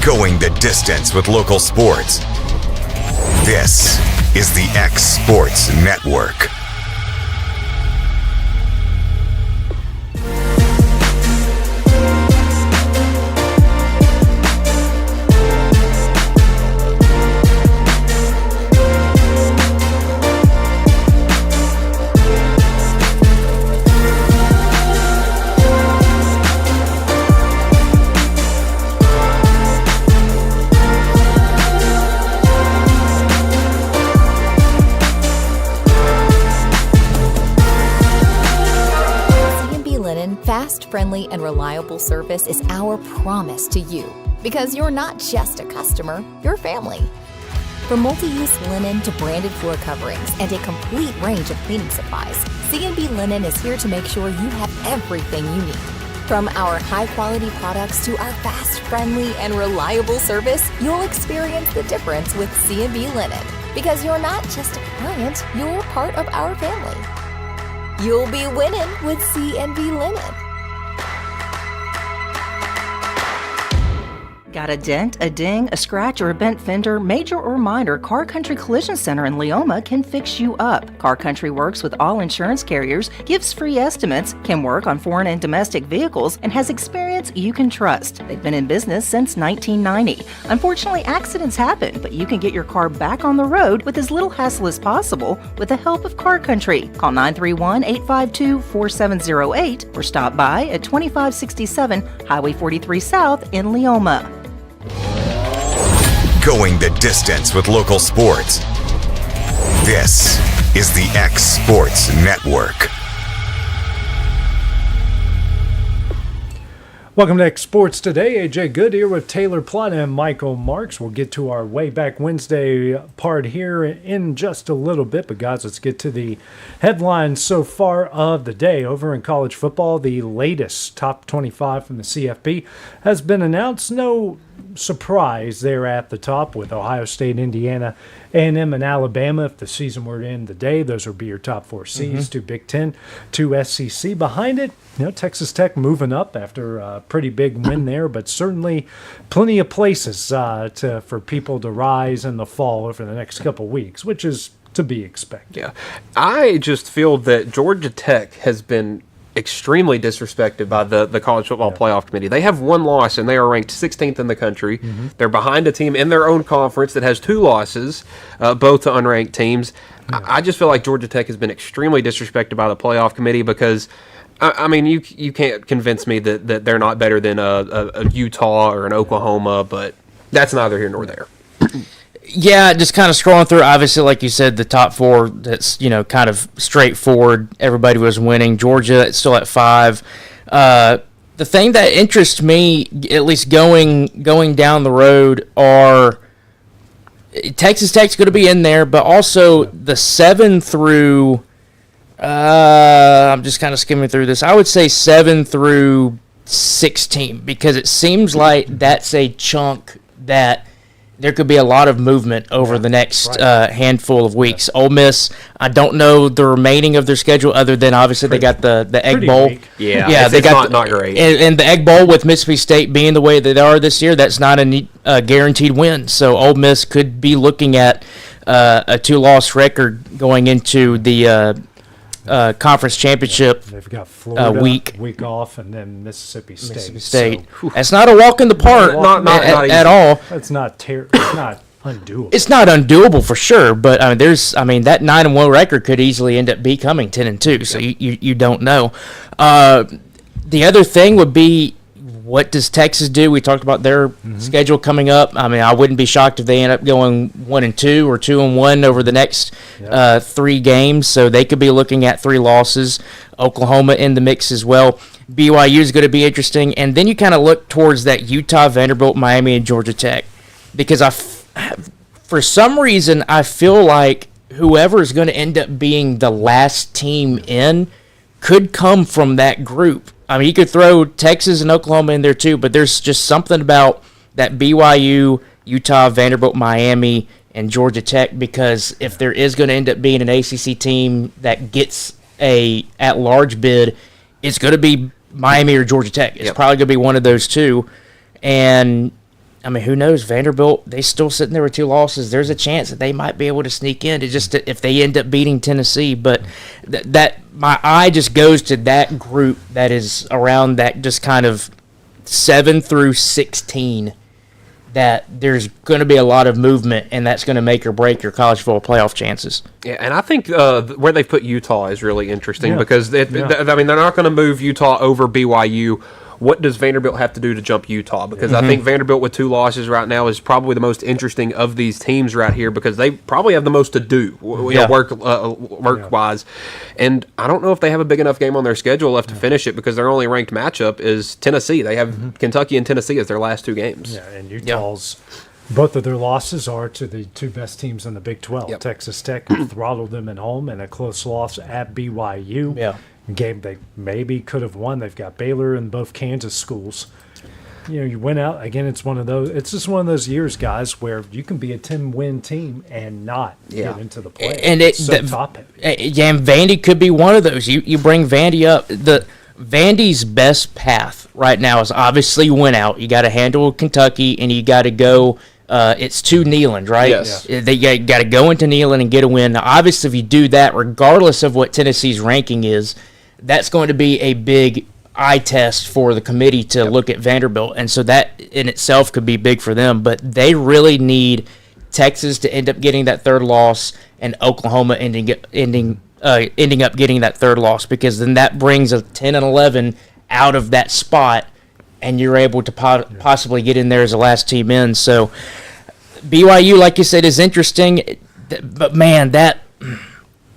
Going the distance with local sports. This is the X Sports Network. Fast, friendly, and reliable service is our promise to you because you're not just a customer, you're family. From multi-use linen to branded floor coverings and a complete range of cleaning supplies, C&B Linen is here to make sure you have everything you need. From our high-quality products to our fast, friendly, and reliable service, you'll experience the difference with C&B Linen because you're not just a client, you're part of our family. You'll be winning with C&B Linen. Got a dent, a ding, a scratch, or a bent fender? Major or minor, Car Country Collision Center in Leoma can fix you up. Car Country works with all insurance carriers, gives free estimates, can work on foreign and domestic vehicles, and has experience you can trust. They've been in business since 1990. Unfortunately, accidents happen, but you can get your car back on the road with as little hassle as possible with the help of Car Country. Call 931-852-4708 or stop by at 2567 Highway 43 South in Leoma. Going the distance with local sports. This is the X Sports Network. Welcome to X Sports Today. AJ Good here with Taylor Plott and Michael Marks. We'll get to our Wayback Wednesday part here in just a little bit. But guys, let's get to the headlines so far of the day. Over in college football, the latest top 25 from the CFP has been announced. No surprise there at the top with Ohio State, Indiana, A&M, and Alabama. If the season were to end today, those would be your top four seeds. Two Big Ten, two SEC. Behind it, Texas Tech moving up after a pretty big win there, but certainly plenty of places for people to rise in the fall over the next couple weeks, which is to be expected. Yeah, I just feel that Georgia Tech has been extremely disrespected by the College Football Playoff Committee. They have one loss, and they are ranked 16th in the country. They're behind a team in their own conference that has two losses, both to unranked teams. I just feel like Georgia Tech has been extremely disrespected by the Playoff Committee because I mean, you can't convince me that they're not better than a Utah or an Oklahoma, but that's neither here nor there. Yeah, just kind of scrolling through, obviously, like you said, the top four, that's, kind of straightforward. Everybody was winning. Georgia still at 5. The thing that interests me, at least going down the road, are Texas Tech's going to be in there, but also the 7 through... I'm just kind of skimming through this. I would say 7 through 16 because it seems like that's a chunk that there could be a lot of movement over the next handful of weeks. Ole Miss, I don't know the remaining of their schedule other than obviously they got the Egg Bowl. Weak. Yeah, they got not great. And the Egg Bowl with Mississippi State being the way that they are this year, that's not a guaranteed win. So Ole Miss could be looking at a 2-loss record going into the conference championship. They've got Florida week off, and then Mississippi State. So, that's not a walk in the park at all. That's not it's not undoable. It's not undoable for sure, but that 9-1 record could easily end up becoming 10-2. So you don't know. The other thing would be, what does Texas do? We talked about their schedule coming up. I wouldn't be shocked if they end up going 1-2 or 2-1 over the next 3 games. So they could be looking at 3 losses. Oklahoma in the mix as well. BYU is going to be interesting. And then you kind of look towards that Utah, Vanderbilt, Miami, and Georgia Tech. Because for some reason, I feel like whoever is going to end up being the last team in could come from that group. You could throw Texas and Oklahoma in there too, but there's just something about that BYU, Utah, Vanderbilt, Miami, and Georgia Tech, because if there is going to end up being an ACC team that gets a at-large bid, it's going to be Miami or Georgia Tech. It's probably going to be one of those two. And I mean, who knows? Vanderbilt, they still sitting there with 2 losses. There's a chance that they might be able to sneak in if they end up beating Tennessee. But that my eye just goes to that group that is around that just kind of 7 through 16. That there's going to be a lot of movement, and that's going to make or break your college football playoff chances. Yeah, and I think where they put Utah is really interesting because they're not going to move Utah over BYU. What does Vanderbilt have to do to jump Utah? Because I think Vanderbilt with 2 losses right now is probably the most interesting of these teams right here because they probably have the most to do work-wise. And I don't know if they have a big enough game on their schedule left to finish it because their only ranked matchup is Tennessee. They have Kentucky and Tennessee as their last 2 games. Yeah, and Utah's both of their losses are to the 2 best teams in the Big 12. Yep. Texas Tech throttled them at home and a close loss at BYU. Yeah. Game they maybe could have won. They've got Baylor and both Kansas schools. You went out again. It's one of those. It's just one of those years, guys, where you can be a 10-win team and not get into the playoffs. And it's so top heavy. Yeah, and Vandy could be one of those. You bring Vandy up. Vandy's best path right now is obviously win out. You got to handle Kentucky, and you got to go. It's to Neyland, right? Yes. They got to go into Neyland and get a win. Now, obviously, if you do that, regardless of what Tennessee's ranking is, that's going to be a big eye test for the committee to look at Vanderbilt. And so that in itself could be big for them. But they really need Texas to end up getting that 3rd loss and Oklahoma ending up getting that 3rd loss because then that brings a 10 and 11 out of that spot and you're able to possibly get in there as the last team in. So BYU, like you said, is interesting. But, man,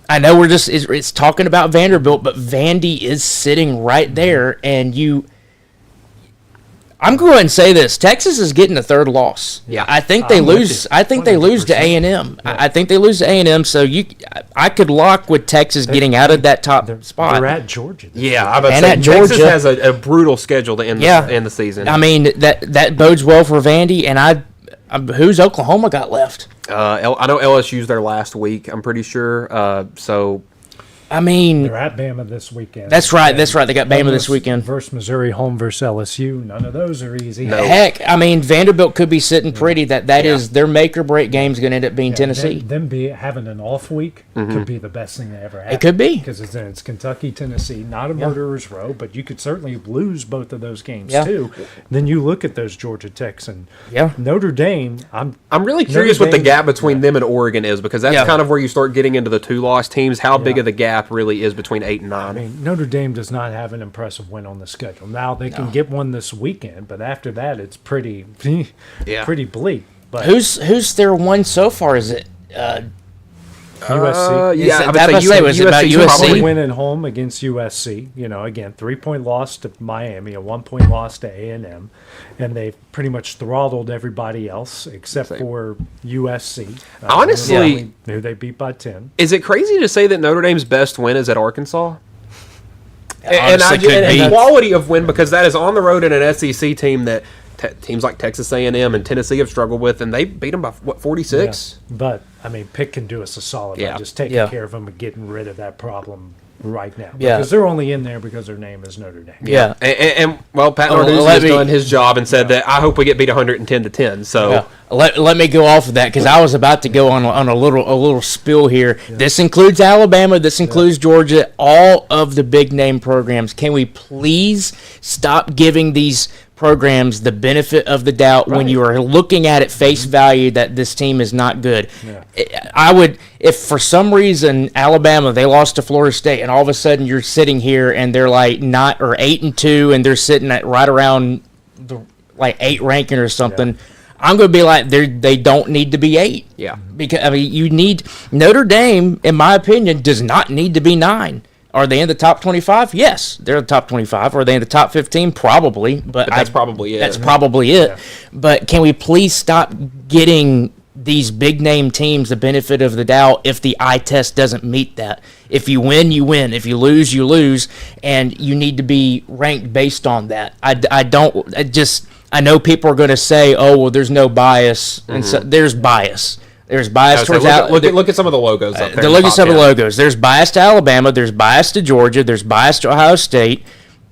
I know it's talking about Vanderbilt, but Vandy is sitting right there, and I'm going to say this: Texas is getting a 3rd loss. Yeah, I think they lose. I think they lose to A&M. I think they lose to A&M. So I could lock with Texas getting out of that top spot. They're at Georgia. Texas has a brutal schedule to end the season. I mean that bodes well for Vandy, and who's Oklahoma got left? I know LSU's their last week. I'm pretty sure. So, I mean, they're at Bama this weekend. That's right. They got Bama this weekend versus Missouri, home versus LSU. None of those are easy. No. Heck, I mean, Vanderbilt could be sitting pretty. That is their make or break game is going to end up being Tennessee. Them having an off week could be the best thing that ever happened. It could be because it's Kentucky, Tennessee, not a murderer's row, but you could certainly lose both of those games too. Then you look at those Georgia Techs and Notre Dame. I'm really curious what the gap between them and Oregon is because that's kind of where you start getting into the 2-loss teams. How big of the gap really is between 8 and 9. I mean, Notre Dame does not have an impressive win on the schedule. Now they can get one this weekend, but after that, it's pretty bleak. But who's their one so far? Is it USC? Was it about USC? Probably winning home against USC. Again, 3-point loss to Miami, a 1-point loss to A&M, and they've pretty much throttled everybody else except for USC. Honestly, who they beat by 10. Is it crazy to say that Notre Dame's best win is at Arkansas? And the quality of win because that is on the road in an SEC team that teams like Texas A&M and Tennessee have struggled with, and they beat them by 46. Yeah. But I mean, Pitt can do us a solid by just taking care of them and getting rid of that problem right now. Because they're only in there because their name is Notre Dame. Yeah, and Pat Narduzzi has done his job and said that I hope we get beat 110-10. So let me go off of that because I was about to go on a little spill here. Yeah. This includes Alabama. This includes Georgia. All of the big name programs. Can we please stop giving these programs the benefit of the doubt when you are looking at it face value that this team is not good? Yeah. I would, if for some reason Alabama, they lost to Florida State and all of a sudden you're sitting here and they're like 8-2 and they're sitting at right around the 8 ranking or something. Yeah. I'm going to be like, they don't need to be 8. Yeah. Because, I mean, you need, Notre Dame, in my opinion, does not need to be 9. Are they in the top 25? Yes, they're in the top 25. Are they in the top 15? Probably. But that's probably it. That's probably it. Yeah. But can we please stop getting these big name teams the benefit of the doubt if the eye test doesn't meet that? If you win, you win. If you lose, you lose. And you need to be ranked based on that. I know people are going to say, oh, well, there's no bias. Mm-hmm. And so there's bias. There's bias towards look at some of the logos up there. Look at some of the logos. There's bias to Alabama. There's bias to Georgia. There's bias to Ohio State.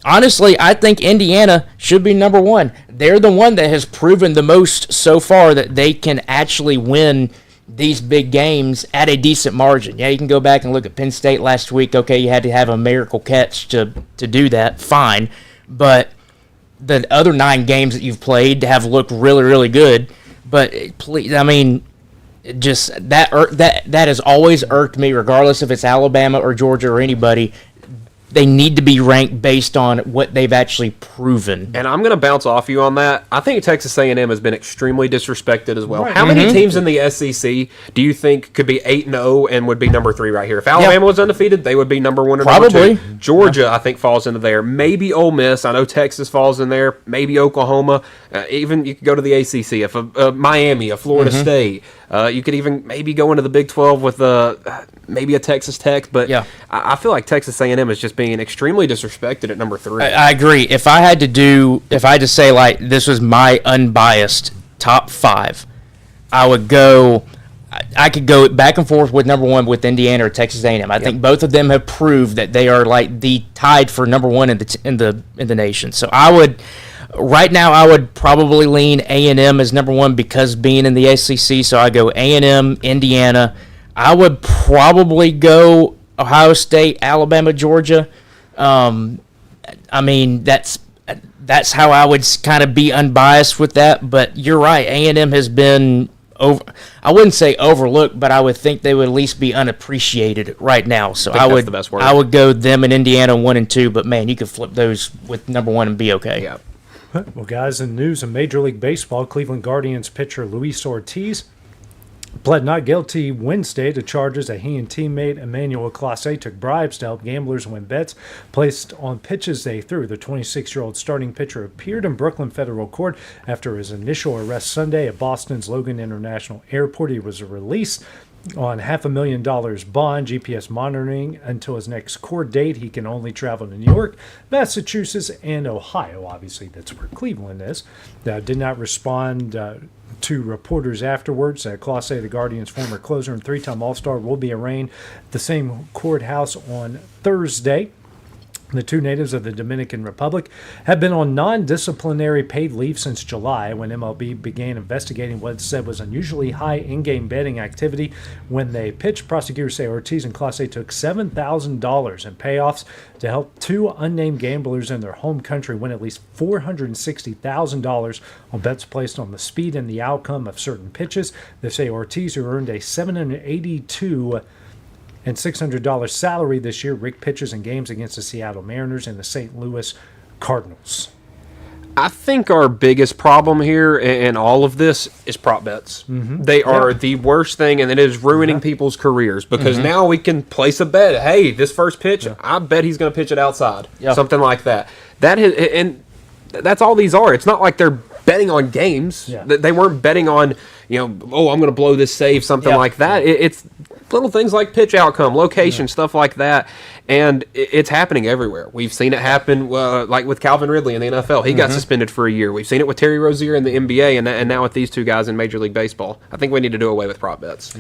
honestly, I think Indiana should be number one. They're the one that has proven the most so far that they can actually win these big games at a decent margin. Yeah, you can go back and look at Penn State last week. Okay, you had to have a miracle catch to do that. Fine. But the other 9 games that you've played have looked really, really good. But please, I mean, just that has always irked me, regardless if it's Alabama or Georgia or anybody. They need to be ranked based on what they've actually proven. And I'm going to bounce off you on that. I think Texas A&M has been extremely disrespected as well. Right. How many teams in the SEC do you think could be 8-0 and would be number 3 right here? If Alabama was undefeated, they would be number 1 or number 2. Georgia, I think, falls into there. Maybe Ole Miss. I know Texas falls in there. Maybe Oklahoma. Even you could go to the ACC. If Miami, a Florida State. You could even maybe go into the Big 12 with maybe a Texas Tech. But I feel like Texas A&M is just being extremely disrespected at number 3. I agree. If I had to say, like, this was my unbiased top 5, I would go. I could go back and forth with number 1 with Indiana or Texas A&M. I think both of them have proved that they are like the tied for number 1 in the nation. So right now I would probably lean A&M as number 1 because being in the SEC. So I go A&M, Indiana. I would probably go Ohio State, Alabama, Georgia. I mean, that's how I would kind of be unbiased with that. But you're right, A&M has been I wouldn't say overlooked, but I would think they would at least be unappreciated right now. So I would, the best word. I would go them and Indiana 1 and 2. But man, you could flip those with number 1 and be okay. Yeah. Well, guys, in news of Major League Baseball, Cleveland Guardians pitcher Luis Ortiz pled not guilty Wednesday to charges that he and teammate Emmanuel Clase took bribes to help gamblers win bets placed on pitches they threw. The 26-year-old starting pitcher appeared in Brooklyn federal court after his initial arrest Sunday at Boston's Logan International Airport. He was released on $500,000 bond, GPS monitoring until his next court date. He can only travel to New York, Massachusetts, and Ohio. Obviously, that's where Cleveland is. Did not respond to reporters afterwards. Clase, the Guardians' former closer and 3-time All-Star, will be arraigned at the same courthouse on Thursday. The 2 natives of the Dominican Republic have been on non-disciplinary paid leave since July, when MLB began investigating what it said was unusually high in-game betting activity when they pitched. Prosecutors say Ortiz and Clase took $7,000 in payoffs to help 2 unnamed gamblers in their home country win at least $460,000 on bets placed on the speed and the outcome of certain pitches. They say Ortiz, who earned a $782 and $600 salary this year, rigged pitches in games against the Seattle Mariners and the St. Louis Cardinals. I think our biggest problem here in all of this is prop bets. They are the worst thing, and it is ruining people's careers because now we can place a bet. Hey, this first pitch, I bet he's going to pitch it outside. Something like that. And that's all these are. It's not like they're betting on games. They weren't betting on, I'm going to blow this save, something like that. It's little things like pitch outcome, location, stuff like that. And it's happening everywhere. We've seen it happen, like with Calvin Ridley in the NFL. He got suspended for a year. We've seen it with Terry Rozier in the NBA, and now with these 2 guys in Major League Baseball. I think we need to do away with prop bets.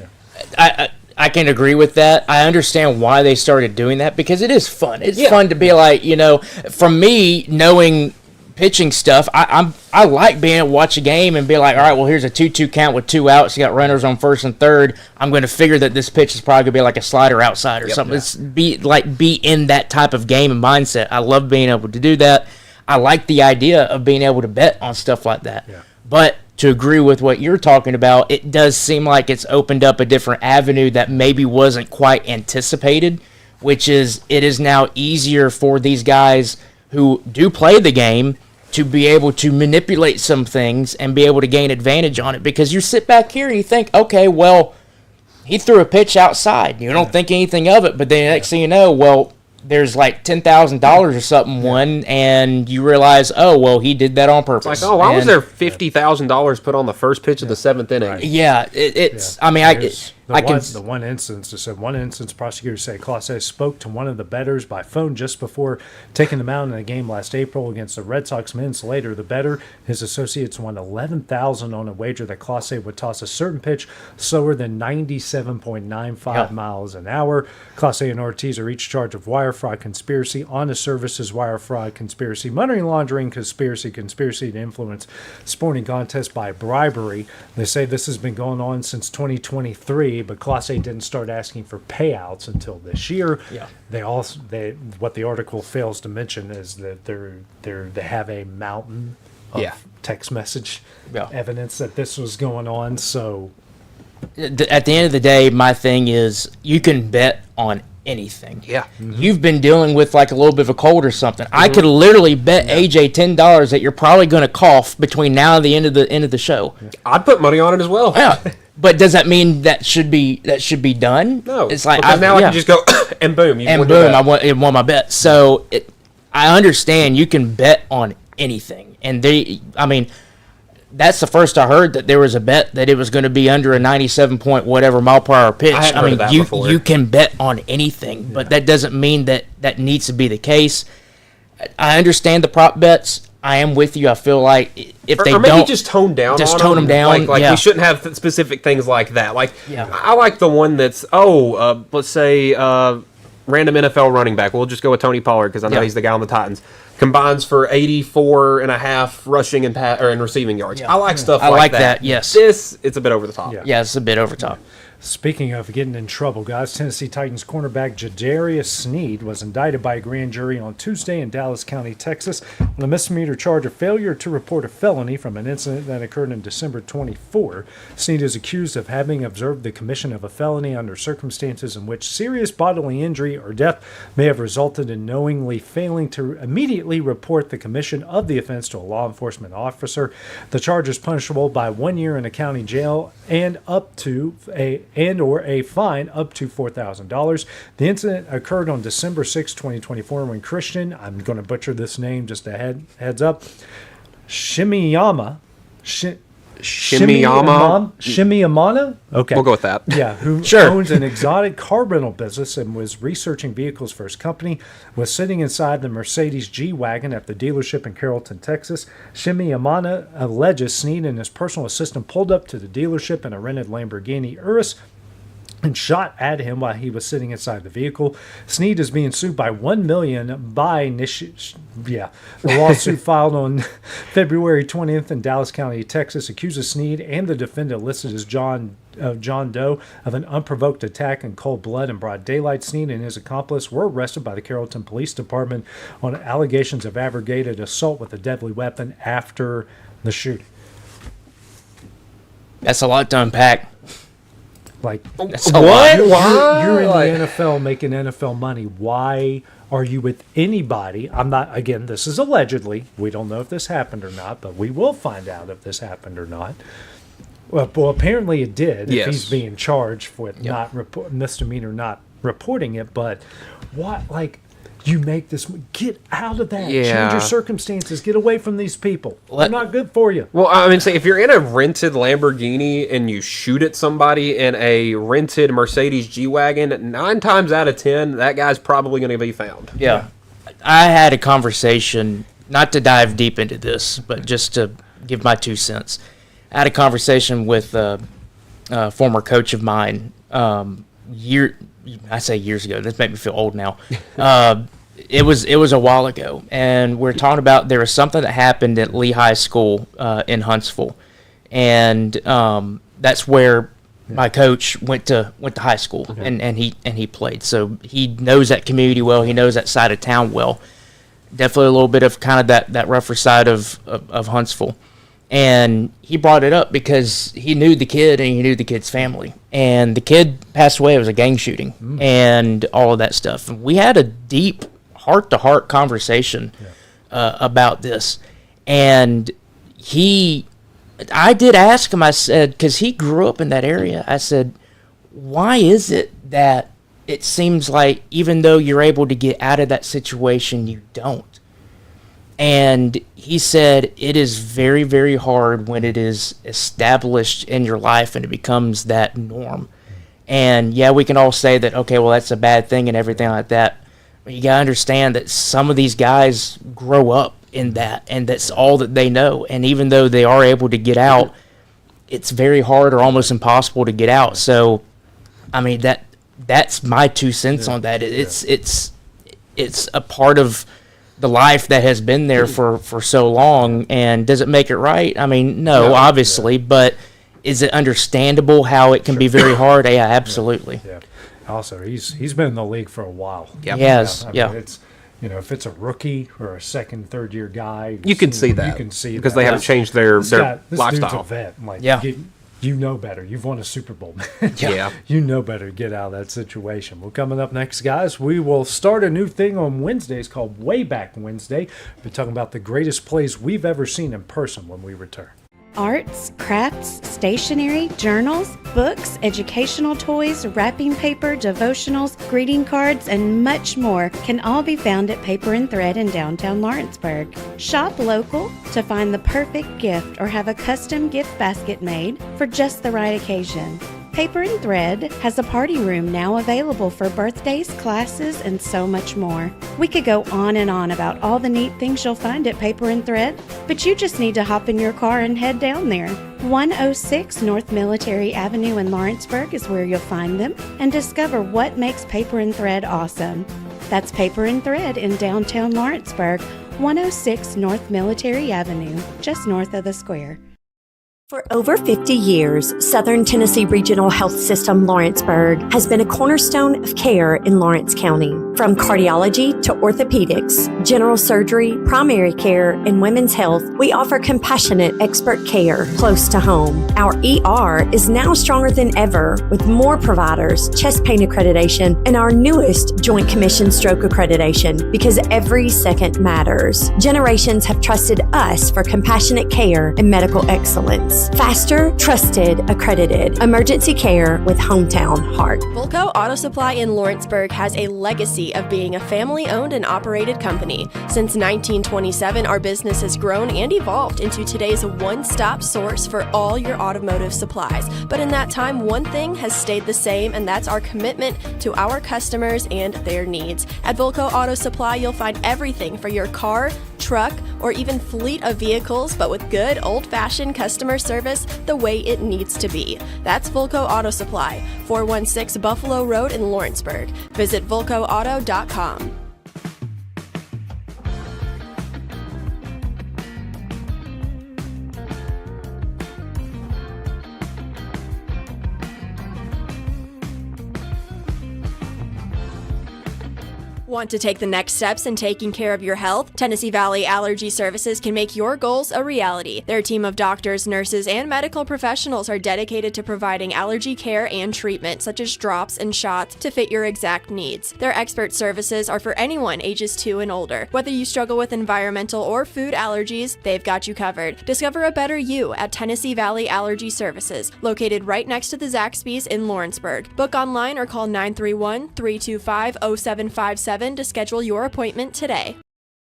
I can agree with that. I understand why they started doing that because it is fun. It's fun to be like, from me knowing pitching stuff, I like being able to watch a game and be like, all right, well, here's a 2-2 count with 2 outs. You got runners on first and third. I'm going to figure that this pitch is probably going to be like a slider outside or something. It's be in that type of game and mindset. I love being able to do that. I like the idea of being able to bet on stuff like that. But to agree with what you're talking about, it does seem like it's opened up a different avenue that maybe wasn't quite anticipated, which is it is now easier for these guys who do play the game to be able to manipulate some things and be able to gain advantage on it. Because you sit back here and you think, okay, well, he threw a pitch outside. You don't think anything of it, but then next thing you know, well, there's like $10,000 or something won, and you realize, oh, well, he did that on purpose. It's like, why was there $50,000 put on the first pitch of the 7th inning? Yeah, it's. I mean, The one instance, it said one instance, prosecutors say Clase spoke to one of the bettors by phone just before taking them out in a game last April against the Red Sox. Minutes later, the bettor, his associates won $11,000 on a wager that Clase would toss a certain pitch slower than 97.95 miles an hour. Clase and Ortiz are each charged of wire fraud conspiracy, honest services wire fraud conspiracy, money laundering conspiracy to influence sporting contests by bribery. They say this has been going on since 2023, but Clase didn't start asking for payouts until this year. Yeah. What the article fails to mention is that they have a mountain of text message evidence that this was going on. So At the end of the day, my thing is you can bet on anything. Yeah. You've been dealing with like a little bit of a cold or something. I could literally bet AJ $10 that you're probably going to cough between now and the end of the show. I'd put money on it as well. Yeah. But does that mean that should be done? No. It's like because now I can just go and boom. I won my bet. So I understand you can bet on anything, and that's the first I heard that there was a bet that it was going to be under a 97 point whatever mile per hour pitch. I hadn't heard of that before. You can bet on anything, but that doesn't mean that needs to be the case. I understand the prop bets. I am with you. I feel like if they maybe don't just tone down, just on tone them down. Like we shouldn't have specific things like that. Like I like the one that's let's say random NFL running back. We'll just go with Tony Pollard because I know he's the guy on the Titans. Combines for 84 and a half rushing and receiving yards. I like stuff like that. I like that. Yes. It's a bit over the top. Yeah, it's a bit over top. Speaking of getting in trouble, guys, Tennessee Titans cornerback Jadarius Sneed was indicted by a grand jury on Tuesday in Dallas County, Texas, on a misdemeanor charge of failure to report a felony from an incident that occurred in December 24. Sneed is accused of having observed the commission of a felony under circumstances in which serious bodily injury or death may have resulted in knowingly failing to immediately report the commission of the offense to a law enforcement officer. The charge is punishable by 1 year in a county jail and or a fine up to $4,000. The incident occurred on December 6, 2024, when Christian, I'm going to butcher this name, just a heads up, Shimiyamana? Okay. We'll go with that. Yeah, who Sure. owns an exotic car rental business and was researching vehicles for his company, was sitting inside the Mercedes G-Wagon at the dealership in Carrollton, Texas. Shimiyamana alleges Sneed and his personal assistant pulled up to the dealership in a rented Lamborghini Urus and shot at him while he was sitting inside the vehicle. Sneed is being sued by $1 million by the lawsuit filed on February 20th in Dallas County, Texas, accuses Sneed and the defendant listed as John Doe of an unprovoked attack in cold blood and broad daylight. Sneed and his accomplice were arrested by the Carrollton Police Department on allegations of aggravated assault with a deadly weapon after the shooting. That's a lot to unpack. Like, That's a lot. You're in the NFL making NFL money. Why are you with anybody? I'm not, again, this is allegedly. We don't know if this happened or not, but we will find out if this happened or not. Well, apparently it did. Yes. If he's being charged with misdemeanor not reporting it. But what, like, you make this, get out of that. Yeah. Change your circumstances. Get away from these people. They're not good for you. Well, I mean, say if you're in a rented Lamborghini and you shoot at somebody in a rented Mercedes G-Wagon, 9 times out of 10, that guy's probably going to be found. Yeah. I had a conversation, not to dive deep into this, but just to give my 2 cents. I had a conversation with a former coach of mine I say years ago. This makes me feel old now. It was a while ago, and we're talking about there was something that happened at Lee High School in Huntsville, and that's where my coach went to high school, and he played. So he knows that community well. He knows that side of town well. Definitely a little bit of kind of that rougher side of Huntsville. And he brought it up because he knew the kid and he knew the kid's family. And the kid passed away. It was a gang shooting and all of that stuff. And we had a deep heart-to-heart conversation about this. And I did ask him, I said, because he grew up in that area, I said, why is it that it seems like even though you're able to get out of that situation, you don't? And he said it is very, very hard when it is established in your life and it becomes that norm. And yeah, we can all say that, okay, well, that's a bad thing and everything like that. But you got to understand that some of these guys grow up in that, and that's all that they know. And even though they are able to get out, it's very hard or almost impossible to get out. So, I mean, that's my 2 cents on that. It's a part of the life that has been there for so long. And does it make it right? I mean, no, obviously, but is it understandable how it can be very hard? Yeah, absolutely. Yeah. Also, he's been in the league for a while. Yep. He has. I mean, Yeah. it's, if it's a rookie or a second, third year guy, You can see that. You can see because that. they haven't changed their This lifestyle. dude's a vet. Like, Yeah. you know better. You've won a Super Bowl. Man. Yeah. You know better to get out of that situation. Well, coming up next, guys, we will start a new thing on Wednesdays called Wayback Wednesday. We're talking about the greatest plays we've ever seen in person when we return. Arts, crafts, stationery, journals, books, educational toys, wrapping paper, devotionals, greeting cards, and much more can all be found at Paper and Thread in downtown Lawrenceburg. Shop local to find the perfect gift or have a custom gift basket made for just the right occasion. Paper and Thread has a party room now available for birthdays, classes, and so much more. We could go on and on about all the neat things you'll find at Paper and Thread, but you just need to hop in your car and head down there. 106 North Military Avenue in Lawrenceburg is where you'll find them and discover what makes Paper and Thread awesome. That's Paper and Thread in downtown Lawrenceburg, 106 North Military Avenue, just north of the square. For over 50 years, Southern Tennessee Regional Health System Lawrenceburg has been a cornerstone of care in Lawrence County. From cardiology to orthopedics, general surgery, primary care, and women's health, we offer compassionate expert care close to home. Our ER is now stronger than ever with more providers, chest pain accreditation, and our newest Joint Commission stroke accreditation because every second matters. Generations have trusted us for compassionate care and medical excellence. Faster, trusted, accredited. Emergency care with hometown heart. Volco Auto Supply in Lawrenceburg has a legacy of being a family-owned and operated company. Since 1927, our business has grown and evolved into today's one-stop source for all your automotive supplies. But in that time, one thing has stayed the same, and that's our commitment to our customers and their needs. At Volco Auto Supply, you'll find everything for your car, truck, or even fleet of vehicles, but with good old-fashioned customer service the way it needs to be. That's Volco Auto Supply, 416 Buffalo Road in Lawrenceburg. Visit VolcoAuto.com. Want to take the next steps in taking care of your health? Tennessee Valley Allergy Services can make your goals a reality. Their team of doctors, nurses, and medical professionals are dedicated to providing allergy care and treatment, such as drops and shots, to fit your exact needs. Their expert services are for anyone ages 2 and older. Whether you struggle with environmental or food allergies, they've got you covered. Discover a better you at Tennessee Valley Allergy Services, located right next to the Zaxby's in Lawrenceburg. Book online or call 931-325-0757 to schedule your appointment today.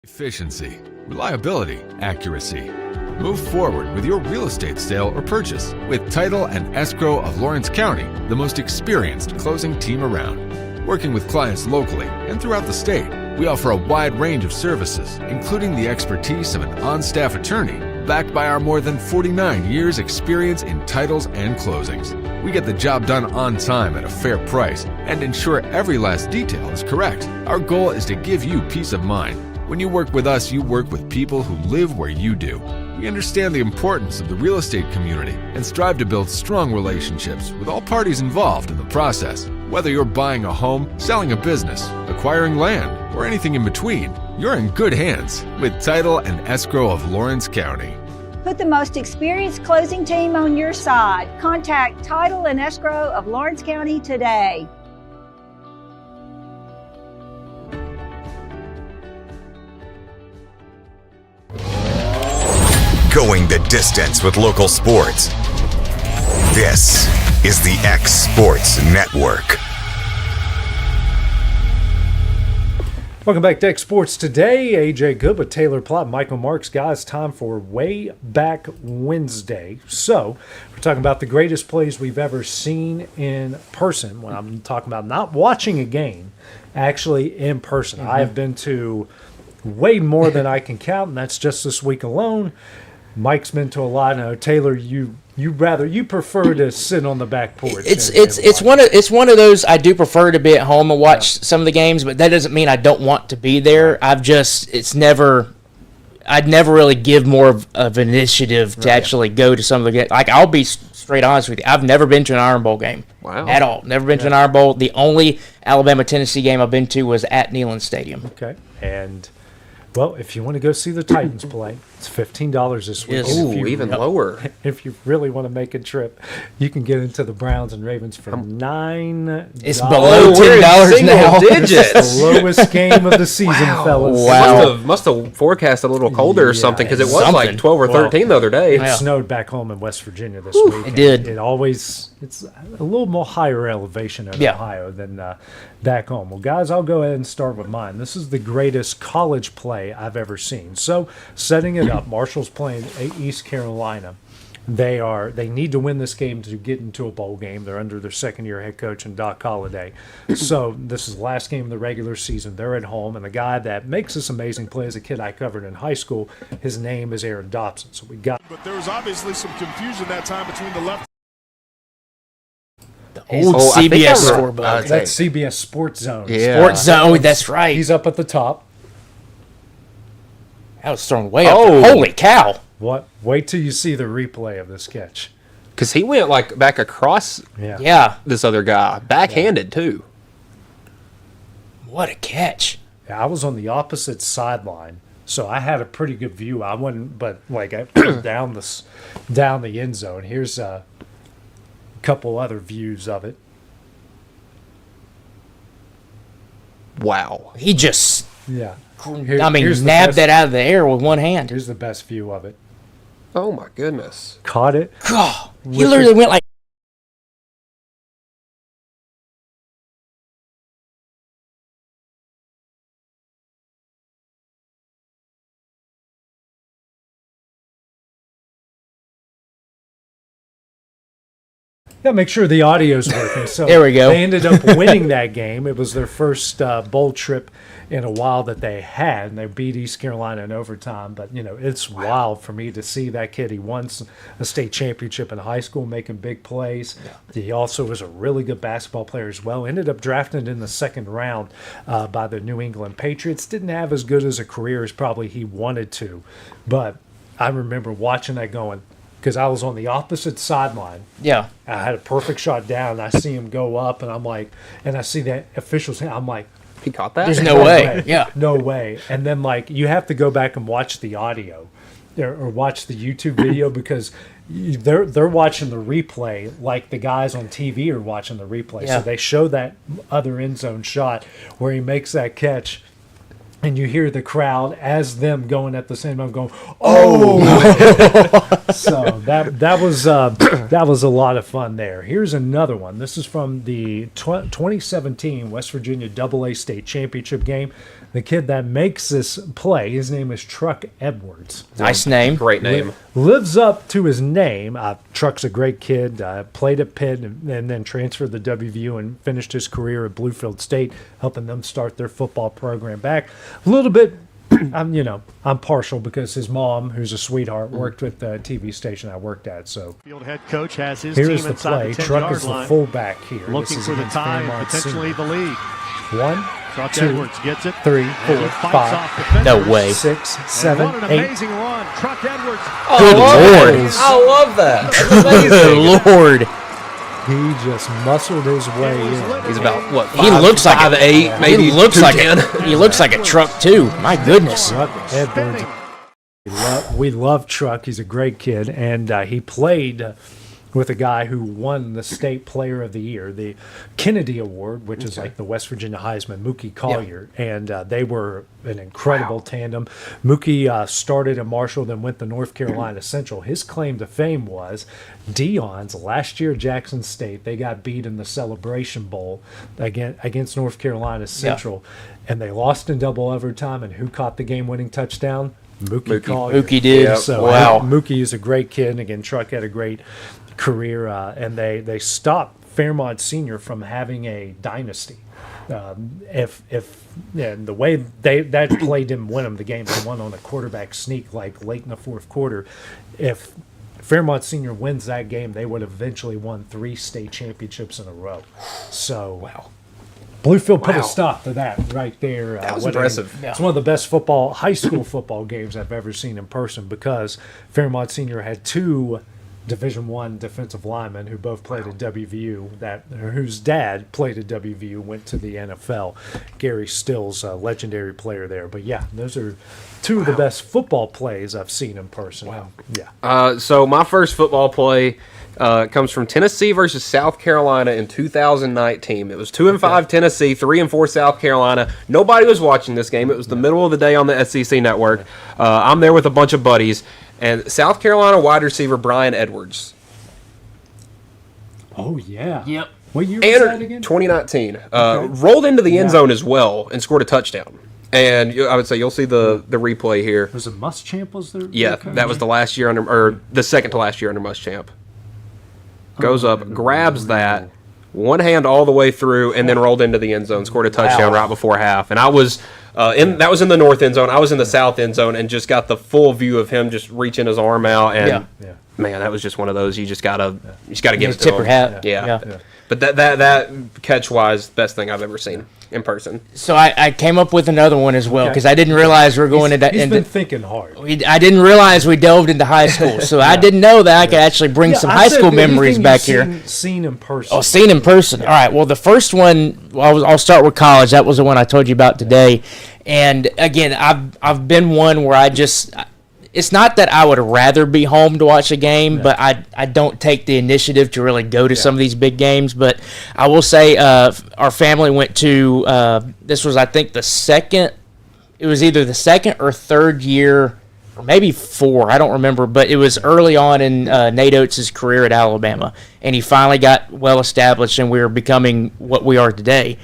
Efficiency, reliability, accuracy. Move forward with your real estate sale or purchase with Title and Escrow of Lawrence County, the most experienced closing team around. Working with clients locally and throughout the state, we offer a wide range of services, including the expertise of an on-staff attorney, backed by our more than 49 years experience in titles and closings. We get the job done on time at a fair price and ensure every last detail is correct. Our goal is to give you peace of mind. When you work with us, you work with people who live where you do. We understand the importance of the real estate community and strive to build strong relationships with all parties involved in the process. Whether you're buying a home, selling a business, acquiring land, or anything in between, you're in good hands with Title and Escrow of Lawrence County. Put the most experienced closing team on your side. Contact Title and Escrow of Lawrence County today. Going the distance with local sports. This is the X Sports Network. Welcome back to X Sports Today. AJ Good with Taylor Plott, Michael Marks. Guys, time for Wayback Wednesday. So, we're talking about the greatest plays we've ever seen in person. When I'm talking about not watching a game, actually in person. I have been to way more than I can count, and that's just this week alone. Mike's been to a lot. Now, Taylor, you prefer to sit on the back porch. It's one of those. I do prefer to be at home and watch some of the games, but that doesn't mean I don't want to be there. I'd never really give more of an initiative to actually go to some of the games. Like, I'll be straight honest with you, I've never been to an Iron Bowl game. Wow. At all. Never been to an Iron Bowl. The only Alabama-Tennessee game I've been to was at Neyland Stadium. Okay, and well, if you want to go see the Titans play, it's $15 this week. Yes. Ooh, even lower. If you really want to make a trip, you can get into the Browns and Ravens for $9. It's below $10 now. Digits. It's the lowest game of the season, fellas. Wow. Must have forecast a little colder or something, because it was something. like 12 or 13 the other day. It snowed back home in West Virginia this week. It did. It's a little more higher elevation in Ohio than back home. Well, guys, I'll go ahead and start with mine. This is the greatest college play I've ever seen. So, setting it up, Marshall's playing East Carolina. They need to win this game to get into a bowl game. They're under their second-year head coach in Doc Holliday. So this is the last game of the regular season. They're at home, and the guy that makes this amazing play is a kid I covered in high school. His name is Aaron Dobson. So we got. But there was obviously some confusion that time between the left. Old CBS scorebook. That's CBS Sports Zone. Yeah. Sports Zone, that's right. He's up at the top. That was thrown way up there. Holy cow. What? Wait till you see the replay of this catch. Because he went like back across Yeah. this other guy, backhanded too. What a catch. Yeah, I was on the opposite sideline, so I had a pretty good view. I wouldn't, but like I put down the end zone. Here's a couple other views of it. Wow. He just, Yeah. nabbed that out of the air with one hand. Here's the best view of it. Oh my goodness. Caught it. God, he literally went like. Yeah, make sure the audio's working. So There we go. They ended up winning that game. It was their first bowl trip in a while that they had, and they beat East Carolina in overtime. But, it's wild for me to see that kid. He won a state championship in high school, making big plays. Yeah. He also was a really good basketball player as well. Ended up drafted in the second round by the New England Patriots. Didn't have as good as a career as probably he wanted to. But I remember watching that going, because I was on the opposite sideline. Yeah. I had a perfect shot down, and I see him go up, and I'm like, and I see that official's hand. I'm like, He caught that? There's no way. Yeah. No way. And then, you have to go back and watch the audio or watch the YouTube video because they're watching the replay like the guys on TV are watching the replay. Yeah. So they show that other end zone shot where he makes that catch. And you hear the crowd as them going at the same time going, oh! So that was a lot of fun there. Here's another one. This is from the 2017 West Virginia AA State Championship game. The kid that makes this play, his name is Truck Edwards. Nice name. Great name. Lives up to his name. Truck's a great kid. Played at Pitt and then transferred to WVU and finished his career at Bluefield State, helping them start their football program back. A little bit, I'm partial because his mom, who's a sweetheart, worked with the TV station I worked at. So Field head coach has his here's team the inside play. the 10-yard Truck is the line, fullback here. looking for the against tie, Fairmont potentially Senior. the lead. 1, Truck 2, Edwards gets it. 3, 4, And he fights 5. off defenders. No way. 6, And 7, what an 8. amazing run. Truck Edwards. Good Lord. I love that. That's amazing. Good Lord. He just muscled his way in. He's about, what, He looks like 5'8", maybe he looks like 210. he looks like a truck too. My goodness. Truck Edwards. We love Truck. He's a great kid, and he played with a guy who won the State Player of the Year, the Kennedy Award, which is like the West Virginia Heisman, Mookie Collier. And they were an incredible tandem. Mookie started at Marshall, then went to North Carolina Central. His claim to fame was Deion's last year at Jackson State. They got beat in the Celebration Bowl against North Carolina Central, and they lost in double overtime. And who caught the game-winning touchdown? Mookie Collier. Mookie did. Yep. So Wow. Mookie is a great kid. And again, Truck had a great career, and they stopped Fairmont Senior from having a dynasty. And the way that play didn't win them the game, they won on a quarterback sneak like late in the fourth quarter. If Fairmont Senior wins that game, they would have eventually won 3 state championships in a row. So Bluefield put a stop to that right there. That was impressive. It's one of the best high school football games I've ever seen in person, because Fairmont Senior had 2 Division I defensive linemen who both played at WVU, whose dad played at WVU, went to the NFL. Gary Stills, a legendary player there. But yeah, those are 2 of the best football plays I've seen in person. Wow. Yeah. So my first football play comes from Tennessee versus South Carolina in 2019. It was 2-5 Tennessee, 3-4 South Carolina. Nobody was watching this game. It was the middle of the day on the SEC network. I'm there with a bunch of buddies. And South Carolina wide receiver Brian Edwards. Oh, yeah. Yep. What year was that again? 2019. Rolled into the end zone as well and scored a touchdown. And I would say you'll see the replay here. Was it Muschamp was there? Yeah, that was the last year or the second to last year under Muschamp. Goes up, grabs that, one hand all the way through, and then rolled into the end zone, scored a touchdown right before half. And I was that was in the north end zone. I was in the south end zone, and just got the full view of him just reaching his arm out. And man, that was just one of those you just gotta give it to tip him. your hat. Yeah. But that catch wise, best thing I've ever seen in person. So I came up with another one as well, because I didn't realize we were going into. He's been thinking hard. I didn't realize we delved into high school, so I didn't know that I could actually bring some high school memories back here. Seen in person. Oh, seen in person. All right. Well, the first one, I'll start with college. That was the one I told you about today. And again, I've been one where I just. It's not that I would rather be home to watch a game, but I don't take the initiative to really go to some of these big games. But I will say our family went to, this was, I think, it was either the second or third year, or maybe 4, I don't remember, but it was early on in Nate Oates' career at Alabama. And he finally got well established, and we were becoming what we are today.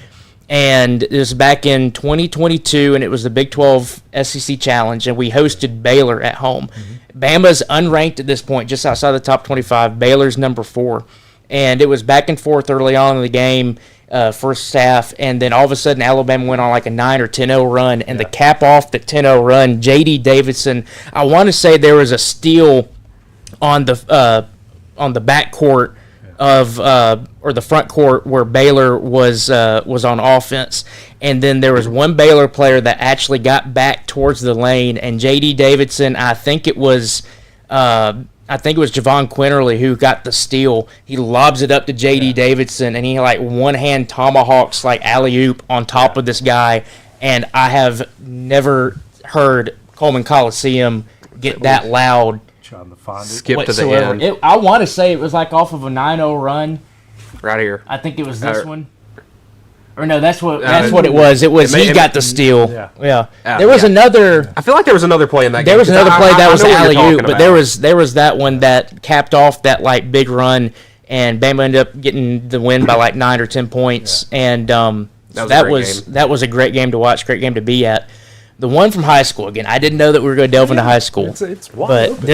And it was back in 2022, and it was the Big 12 SEC Challenge, and we hosted Baylor at home. Bama's unranked at this point, just outside the top 25. Baylor's number 4. And it was back and forth early on in the game, first half, and then all of a sudden Alabama went on like a 9 or 10-0 run, and the cap off the 10-0 run, J.D. Davidson, I want to say there was a steal on the back court of or the front court where Baylor was on offense, and then there was one Baylor player that actually got back towards the lane, and J.D. Davidson, I think it was Javon Quinterly who got the steal. He lobs it up to J.D. Davidson, and he like one hand tomahawks like alley-oop on top of this guy, and I have never heard Coleman Coliseum get that loud. Trying to find it. Skip to the end. I want to say it was like off of a 9-0 run. Right here. I think it was this one. Or no, that's what it was. He got the steal. Yeah. There was another. I feel like there was another play in that game. There was another play that was alley-oop, but there was that one that capped off that like big run, and Bama ended up getting the win by like 9 or 10 points, and that was a great game to watch, great game to be at. The one from high school, again, I didn't know that we were going to delve into high school. It's wide but open.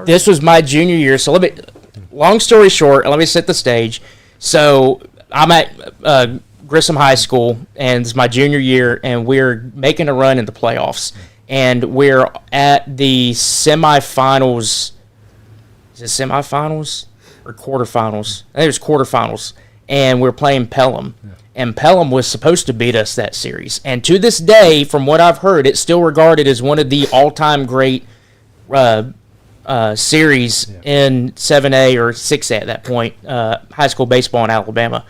This was my junior year. So long story short, let me set the stage. So I'm at Grissom High School, and it's my junior year, and we're making a run in the playoffs. And we're at the semifinals. Is it semifinals or quarterfinals? I think it was quarterfinals. And we're playing Pelham. Yeah. And Pelham was supposed to beat us that series. And to this day, from what I've heard, it's still regarded as one of the all-time great series in 7A or 6A at that point, high school baseball in Alabama.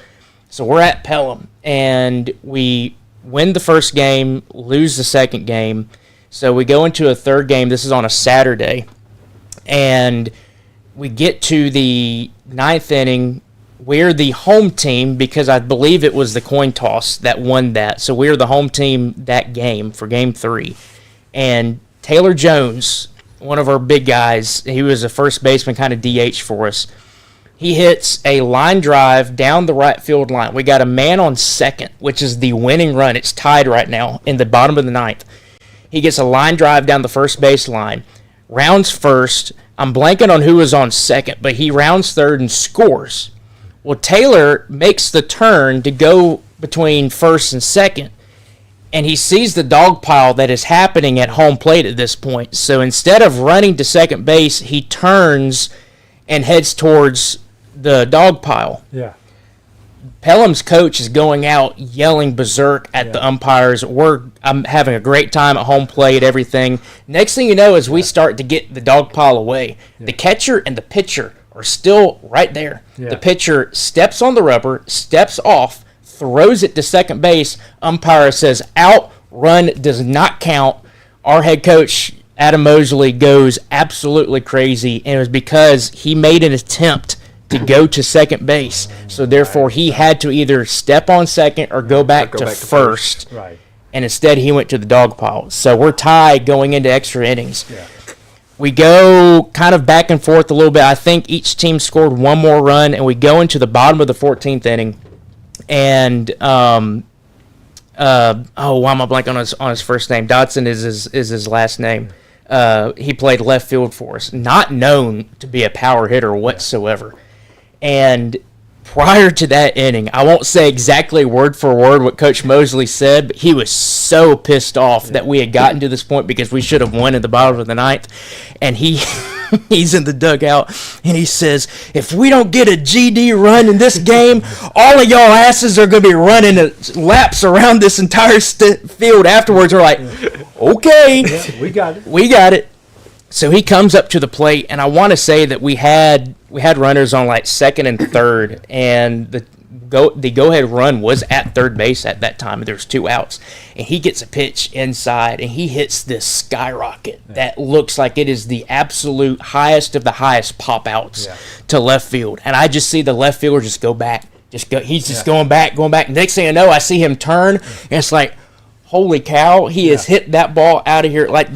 So we're at Pelham, and we win the first game, lose the second game. So we go into a third game. This is on a Saturday. And we get to the ninth inning. We're the home team because I believe it was the coin toss that won that. So we're the home team that game for game 3. And Taylor Jones, one of our big guys, he was a first baseman, kind of DH for us. He hits a line drive down the right field line. We got a man on second, which is the winning run. It's tied right now in the bottom of the ninth. He gets a line drive down the first base line, rounds first. I'm blanking on who was on second, but he rounds third and scores. Well, Taylor makes the turn to go between first and second, and he sees the dog pile that is happening at home plate at this point. So instead of running to second base, he turns and heads towards the dog pile. Yeah. Pelham's coach is going out yelling berserk at the umpires. I'm having a great time at home plate, everything. Next thing you know is we start to get the dog pile away. The catcher and the pitcher are still right there. The pitcher steps on the rubber, steps off, throws it to second base. Umpire says out, run does not count. Our head coach, Adam Mosley, goes absolutely crazy, and it was because he made an attempt to go to second base. So therefore he had to either step on second or go back to first. Right. And instead he went to the dog pile. So we're tied going into extra innings. Yeah. We go kind of back and forth a little bit. I think each team scored one more run, and we go into the bottom of the 14th inning. And why am I blanking on his first name? Dodson is his last name. He played left field for us, not known to be a power hitter whatsoever. And prior to that inning, I won't say exactly word for word what Coach Mosley said, but he was so pissed off that we had gotten to this point because we should have won in the bottom of the ninth. And he's in the dugout, and he says, if we don't get a GD run in this game, all of y'all asses are going to be running laps around this entire field afterwards. We're like, okay. Yeah, we got it. We got it. So he comes up to the plate, and I want to say that we had runners on like second and third, and the go-ahead run was at third base at that time. There was 2 outs, and he gets a pitch inside, and he hits this skyrocket that looks like it is the absolute highest of the highest pop-outs to left field. And I just see the left fielder just go back. He's just going back. Next thing I know, I see him turn, and it's like, holy cow, he has hit that ball out of here. Like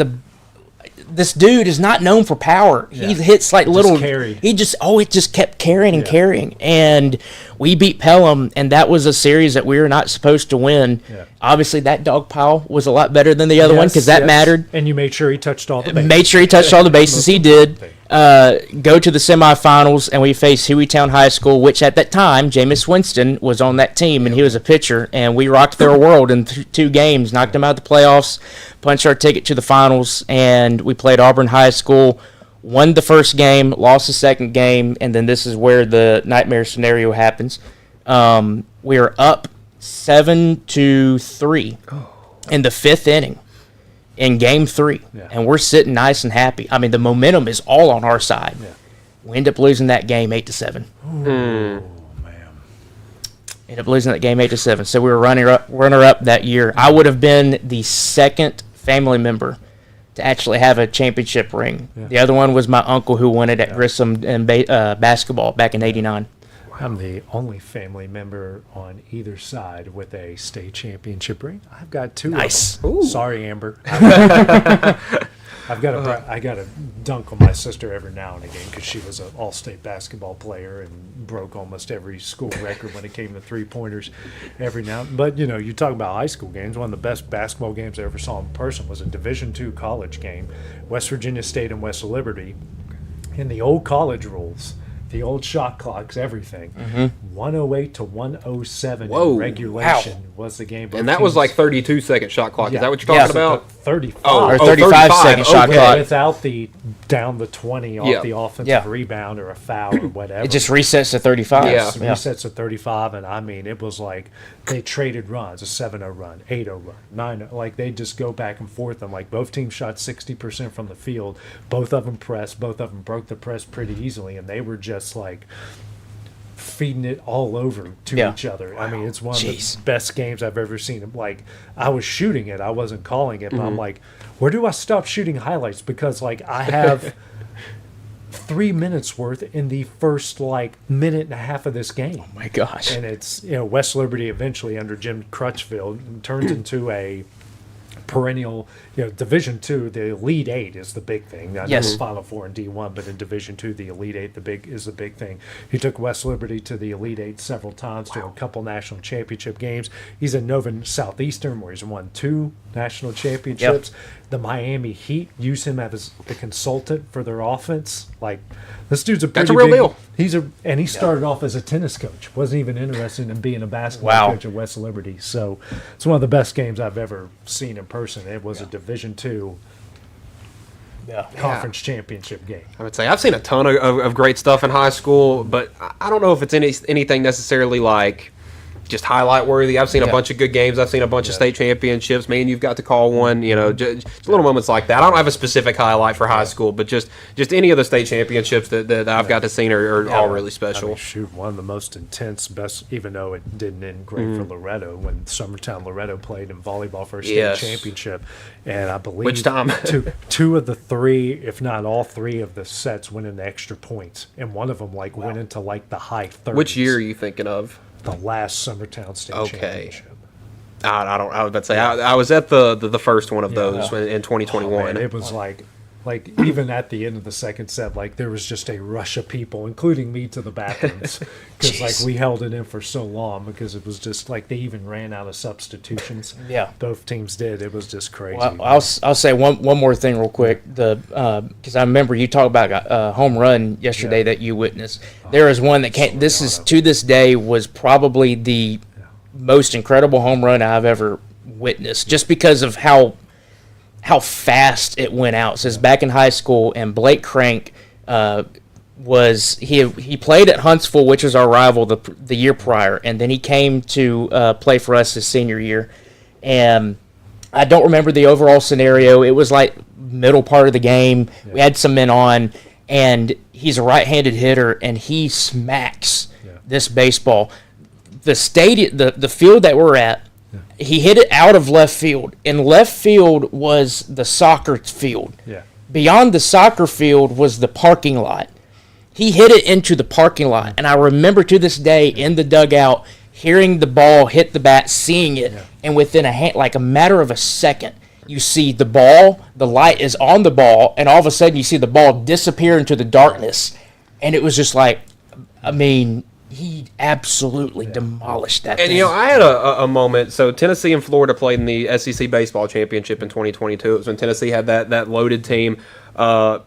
this dude is not known for power. He hits like little. He just kept carrying and carrying, and we beat Pelham, and that was a series that we were not supposed to win. Yeah. Obviously, that dog pile was a lot better than the other one because that mattered. And you made sure he touched all the bases. Made sure he touched all the bases. He did. Go to the semifinals, and we faced Hueytown High School, which at that time, Jameis Winston was on that team, and he was a pitcher, and we rocked their world in 2 games, knocked them out of the playoffs, punched our ticket to the finals, and we played Auburn High School, won the first game, lost the second game, and then this is where the nightmare scenario happens. We are up 7-3 in the 5th inning. In game 3, and we're sitting nice and happy. I mean, the momentum is all on our side. Yeah. We end up losing that game 8-7. Oh man! End up losing that game 8-7. So we were runner up that year. I would have been the second family member to actually have a championship ring. Yeah. The other one was my uncle who won it at Grissom in basketball back in '89. I'm the only family member on either side with a state championship ring. I've got 2 nice. of them. Ooh. Sorry, Amber. I got to dunk on my sister every now and again because she was an all-state basketball player and broke almost every school record when it came to three-pointers every now. But, you talk about high school games. One of the best basketball games I ever saw in person was a Division II college game, West Virginia State and West Liberty. In the old college rules, the old shot clocks, everything. 108 to 107 in regulation was the game. And that was like 32-second shot clock. Is that what you're talking about? 35. Or 35-second shot clock. Without the down the 20 off the offensive rebound or a foul or whatever. It just resets to 35. Resets to 35, and I mean, it was like they traded runs, a 7-0 run, 8-0 run, 9-0. Like, they just go back and forth, and like both teams shot 60% from the field. Both of them pressed. Both of them broke the press pretty easily, and they were just like feeding it all over to each other. Wow. I mean, it's one of the best games I've ever seen. Like, I was shooting it, I wasn't calling it, but I'm like, where do I stop shooting highlights? Because like I have 3 minutes worth in the first minute and a half of this game. Oh my gosh. And it's, West Liberty eventually under Jim Crutchfield turns into a perennial, Division II, the Elite Eight is the big thing. I know Yes. the Final Four in D1, but in Division II, the Elite Eight is the big thing. He took West Liberty to the Elite Eight several times, to a couple national championship games. He's in Nova Southeastern, where he's won 2 national championships. The Miami Heat use him as the consultant for their offense. This dude's That's a real deal. He started off as a tennis coach. Wasn't even interested in being a basketball coach at West Liberty. So it's one of the best games I've ever seen in person. It was a Division II conference championship game. I would say I've seen a ton of great stuff in high school, but I don't know if it's anything necessarily just highlight worthy. I've seen a bunch of good games. I've seen a bunch of state championships. Man, you've got to call one. Just little moments like that. I don't have a specific highlight for high school, but just any of the state championships that I've got to see are all really special. One of the most intense, best, even though it didn't end great for Loretto, when Summertown Loretto played in volleyball for a state championship, and I believe which time two of the 3, if not all 3 of the sets went into extra points, and one of them went into the high 30s. Which year are you thinking of? The last Summertown State Championship. I don't. I was about to say I was at the first one of those in 2021. Oh, man, it was even at the end of the second set, there was just a rush of people, including me, to the bathrooms because we held it in for so long because it was just they even ran out of substitutions. Yeah, both teams did. It was just crazy. Well, I'll say one more thing real quick. Because I remember you talked about a home run yesterday that you witnessed. There is one that came. This is to this day was probably the most incredible home run I've ever witnessed, just because of how fast it went out. It says back in high school, and Blake Crank he played at Huntsville, which was our rival the year prior, and then he came to play for us his senior year. And I don't remember the overall scenario. It was middle part of the game. We had some men on, and he's a right-handed hitter, and he smacks this baseball. The stadium, the field that we're at, he hit it out of left field, and left field was the soccer field. Yeah. Beyond the soccer field was the parking lot. He hit it into the parking lot, and I remember to this day in the dugout hearing the ball hit the bat, seeing it, and within a matter of a second, you see the ball, the light is on the ball, and all of a sudden you see the ball disappear into the darkness, and it was just he absolutely demolished that thing. And, I had a moment. So, Tennessee and Florida played in the SEC Baseball Championship in 2022. It was when Tennessee had that loaded team. I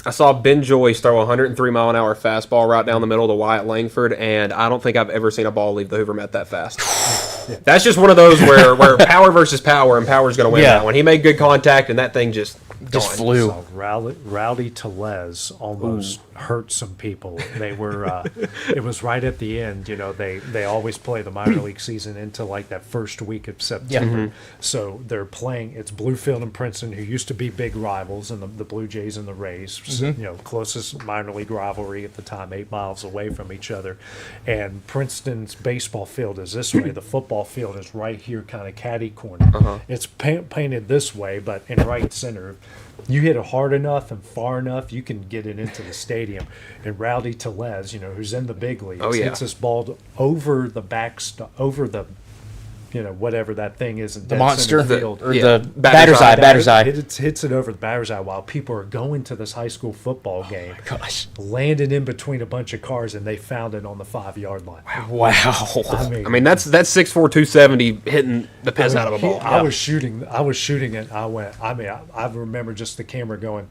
saw Ben Joyce throw a 103-mile-an-hour fastball right down the middle to Wyatt Langford, and I don't think I've ever seen a ball leave the Hoover Met that fast. That's just one of those where power versus power, and power's going to win that one. He made good contact, and that thing just flew. So Rowdy Tellez almost hurt some people. They were it was right at the end. They always play the minor league season into that first week of September. So they're playing. It's Bluefield and Princeton, who used to be big rivals, and the Blue Jays and the Rays. Closest minor league rivalry at the time, 8 miles away from each other. And Princeton's baseball field is this way. The football field is right here, kind of catty corner. It's painted this way, but in right center. You hit it hard enough and far enough, you can get it into the stadium. And Rowdy Tellez, who's in the big leagues, hits this ball over the over the whatever that thing is in the monster field. The batter's eye. Hits it over the batter's eye while people are going to this high school football game. My gosh. Landed in between a bunch of cars, and they found it on the 5-yard line. Wow. I mean that's 6'4", 270 hitting the piss out of a ball. I was shooting it. I remember just the camera going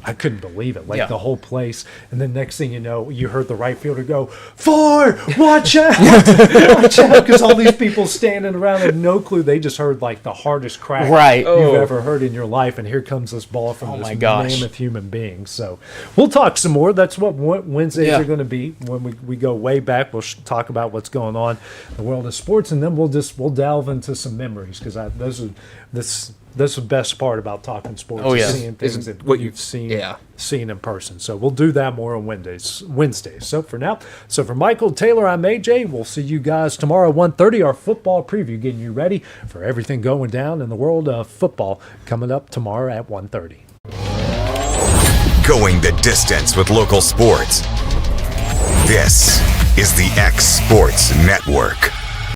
I couldn't believe it. The whole place. And then next thing you know, you heard the right fielder go, "Ford, watch out!" Watch out, because all these people standing around had no clue. They just heard the hardest crack you've ever heard in your life. And here comes this ball from this mammoth human being. So we'll talk some more. That's what Wednesdays are going to be. When we go way back, we'll talk about what's going on in the world of sports, and then we'll delve into some memories, because that's the best part about talking sports. Seeing things that what you've seen in person. So we'll do that more on Wednesdays. So for Michael Taylor, I'm AJ. We'll see you guys tomorrow at 1:30. Our football preview, getting you ready for everything going down in the world of football, coming up tomorrow at 1:30. going the distance with local sports. This is the X Sports Network.